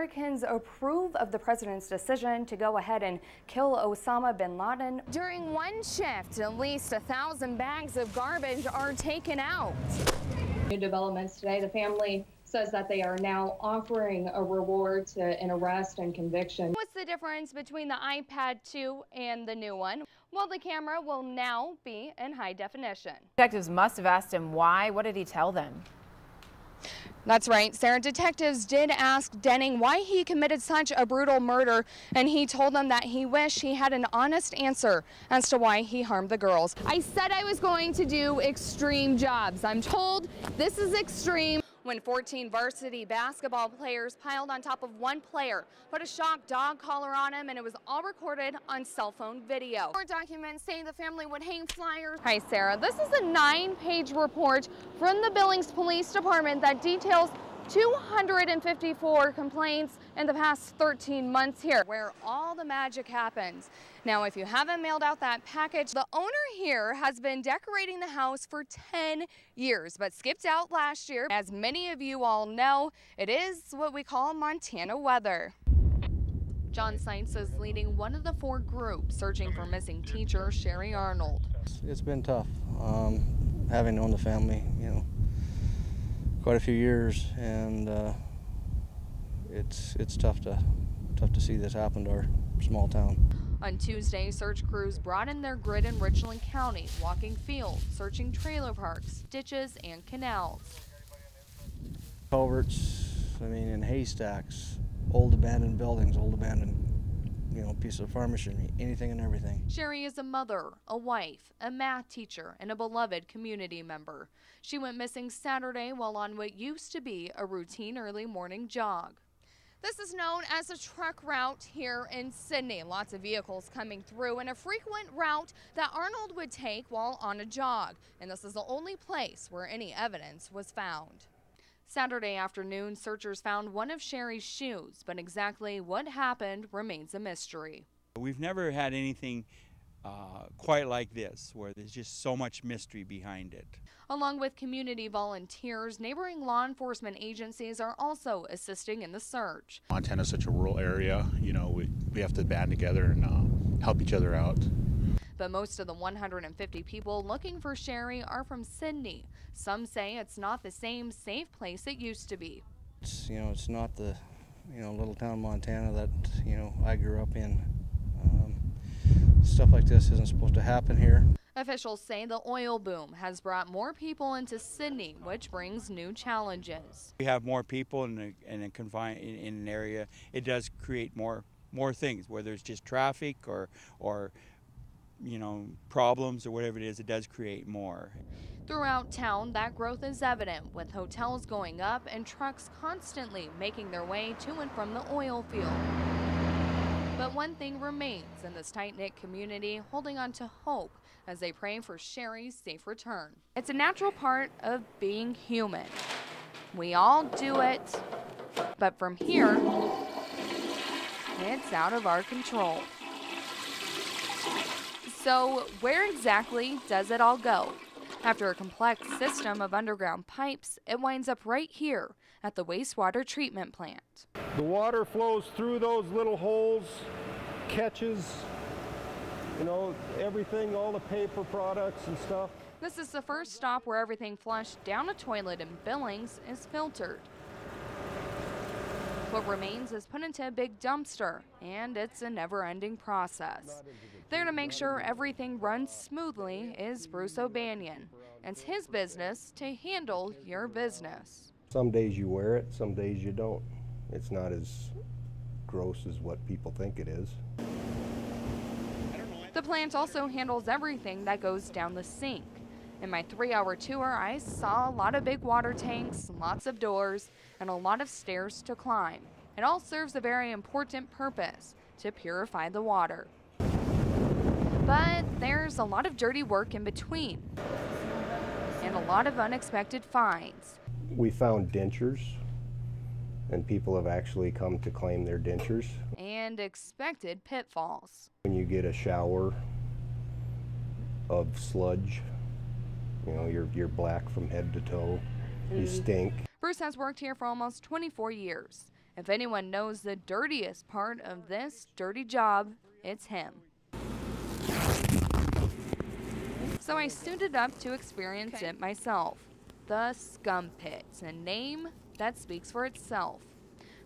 Americans approve of the president's decision to go ahead and kill Osama bin Laden. During one shift, at least 1,000 bags of garbage are taken out. New developments today. The family says that they are now offering a reward to an arrest and conviction. What's the difference between the iPad 2 and the new one? Well, the camera will now be in high definition. Detectives must have asked him why. What did he tell them? That's right, Sarah. Detectives did ask Denning why he committed such a brutal murder, and he told them that he wished he had an honest answer as to why he harmed the girls. I said I was going to do extreme jobs. I'm told this is extreme. When 14 varsity basketball players piled on top of one player, put a shock dog collar on him, and it was all recorded on cell phone video. Court documents say the family would hang flyers. Hi, Sarah. This is a 9-page report from the Billings Police Department that details 254 complaints in the past 13 months here, where all the magic happens. Now, if you haven't mailed out that package, the owner here has been decorating the house for 10 years, but skipped out last year. As many of you all know, it is what we call Montana weather. John Seitz is leading one of the 4 groups searching for missing teacher Sherry Arnold. It's been tough, having known the family, quite a few years, and it's tough to see this happen to our small town. On Tuesday, search crews brought in their grid in Richland County, walking fields, searching trailer parks, ditches, and canals. Culverts, in haystacks, old abandoned buildings, old abandoned pieces of farm machinery, anything and everything. Sherry is a mother, a wife, a math teacher, and a beloved community member. She went missing Saturday while on what used to be a routine early morning jog. This is known as a truck route here in Sydney. Lots of vehicles coming through, and a frequent route that Arnold would take while on a jog. And this is the only place where any evidence was found. Saturday afternoon, searchers found one of Sherry's shoes, but exactly what happened remains a mystery. We've never had anything quite like this, where there's just so much mystery behind it. Along with community volunteers, neighboring law enforcement agencies are also assisting in the search. Montana's such a rural area, we have to band together and help each other out. But most of the 150 people looking for Sherry are from Sydney. Some say it's not the same safe place it used to be. It's not the, little town Montana that, I grew up in. Stuff like this isn't supposed to happen here. Officials say the oil boom has brought more people into Sydney, which brings new challenges. We have more people in an area. It does create more things, whether it's just traffic or problems or whatever it is. It does create more. Throughout town, that growth is evident, with hotels going up and trucks constantly making their way to and from the oil field. But one thing remains in this tight-knit community, holding on to hope as they pray for Sherry's safe return. It's a natural part of being human. We all do it, but from here, it's out of our control. So where exactly does it all go? After a complex system of underground pipes, it winds up right here at the wastewater treatment plant. The water flows through those little holes, catches, everything, all the paper products and stuff. This is the first stop where everything flushed down a toilet in Billings is filtered. What remains is put into a big dumpster, and it's a never-ending process. There to make sure everything runs smoothly is Bruce O'Banion. It's his business to handle your business. Some days you wear it, some days you don't. It's not as gross as what people think it is. The plant also handles everything that goes down the sink. In my 3-hour tour, I saw a lot of big water tanks, lots of doors, and a lot of stairs to climb. It all serves a very important purpose, to purify the water. But there's a lot of dirty work in between, and a lot of unexpected finds. We found dentures, and people have actually come to claim their dentures. And expected pitfalls. When you get a shower of sludge, you're black from head to toe. You stink. Bruce has worked here for almost 24 years. If anyone knows the dirtiest part of this dirty job, it's him. So I suited up to experience it myself. The Scum Pit, a name that speaks for itself,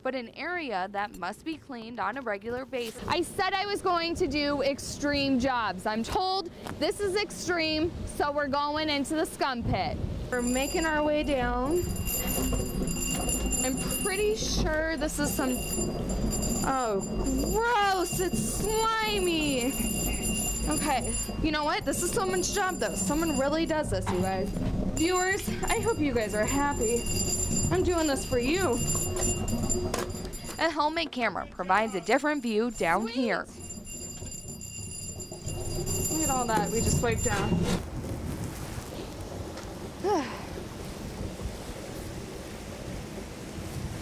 but an area that must be cleaned on a regular basis. I said I was going to do extreme jobs. I'm told this is extreme, so we're going into the Scum Pit. We're making our way down. I'm pretty sure this is some, oh, gross, it's slimy. Okay, you know what? This is someone's job though. Someone really does this, you guys. Viewers, I hope you guys are happy. I'm doing this for you. A helmet camera provides a different view down here. Look at all that we just wiped down.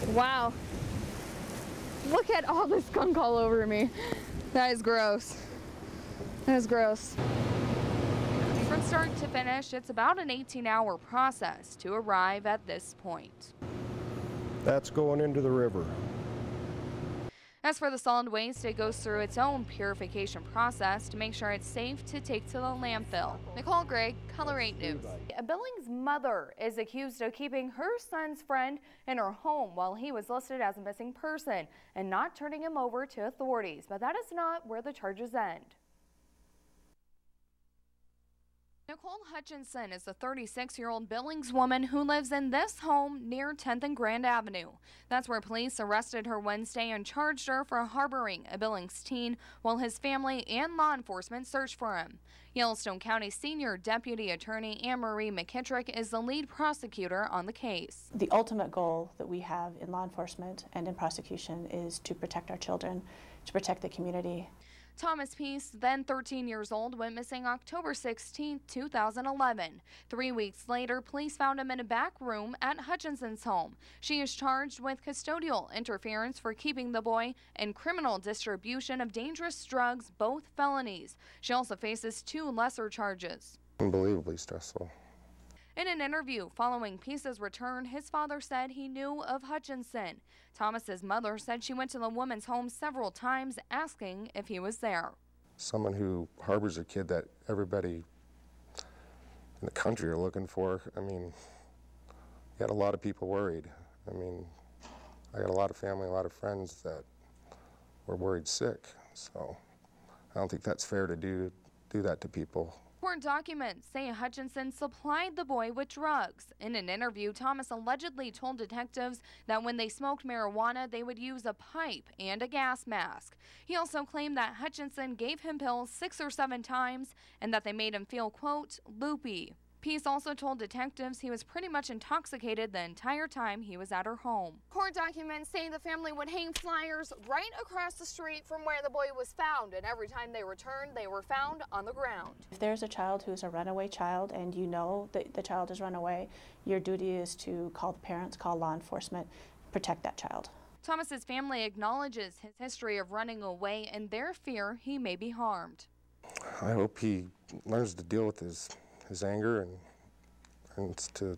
Wow. Look at all this skunk all over me. That is gross. That is gross. From start to finish, it's about an 18-hour process to arrive at this point. That's going into the river. As for the solid waste, it goes through its own purification process to make sure it's safe to take to the landfill. Nicole Grigg, Color 8 News. A Billings mother is accused of keeping her son's friend in her home while he was listed as a missing person and not turning him over to authorities. But that is not where the charges end. Nicole Hutchinson is a 36-year-old Billings woman who lives in this home near 10th and Grand Avenue. That's where police arrested her Wednesday and charged her for harboring a Billings teen while his family and law enforcement searched for him. Yellowstone County Senior Deputy Attorney Anne Marie McKittrick is the lead prosecutor on the case. The ultimate goal that we have in law enforcement and in prosecution is to protect our children, to protect the community. Thomas Peace, then 13 years old, went missing October 16, 2011. 3 weeks later, police found him in a back room at Hutchinson's home. She is charged with custodial interference for keeping the boy and criminal distribution of dangerous drugs, both felonies. She also faces 2 lesser charges. Unbelievably stressful. In an interview following Peace's return, his father said he knew of Hutchinson. Thomas's mother said she went to the woman's home several times asking if he was there. Someone who harbors a kid that everybody in the country are looking for, I mean, you got a lot of people worried. I mean, I got a lot of family, a lot of friends that were worried sick, so I don't think that's fair to do that to people. Court documents say Hutchinson supplied the boy with drugs. In an interview, Thomas allegedly told detectives that when they smoked marijuana, they would use a pipe and a gas mask. He also claimed that Hutchinson gave him pills 6 or 7 times and that they made him feel, quote, loopy. Peace also told detectives he was pretty much intoxicated the entire time he was at her home. Court documents say the family would hang flyers right across the street from where the boy was found, and every time they returned, they were found on the ground. If there's a child who's a runaway child and you know that the child has run away, your duty is to call the parents, call law enforcement, protect that child. Thomas's family acknowledges his history of running away and their fear he may be harmed. I hope he learns to deal with his anger and to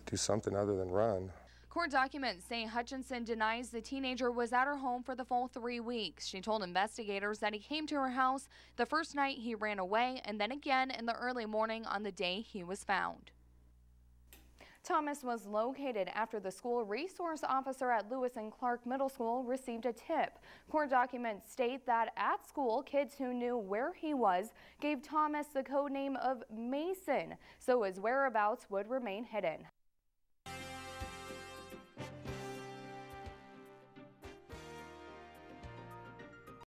do something other than run. Court documents say Hutchinson denies the teenager was at her home for the full 3 weeks. She told investigators that he came to her house the first night he ran away and then again in the early morning on the day he was found. Thomas was located after the school resource officer at Lewis and Clark Middle School received a tip. Court documents state that at school, kids who knew where he was gave Thomas the code name of Mason, so his whereabouts would remain hidden.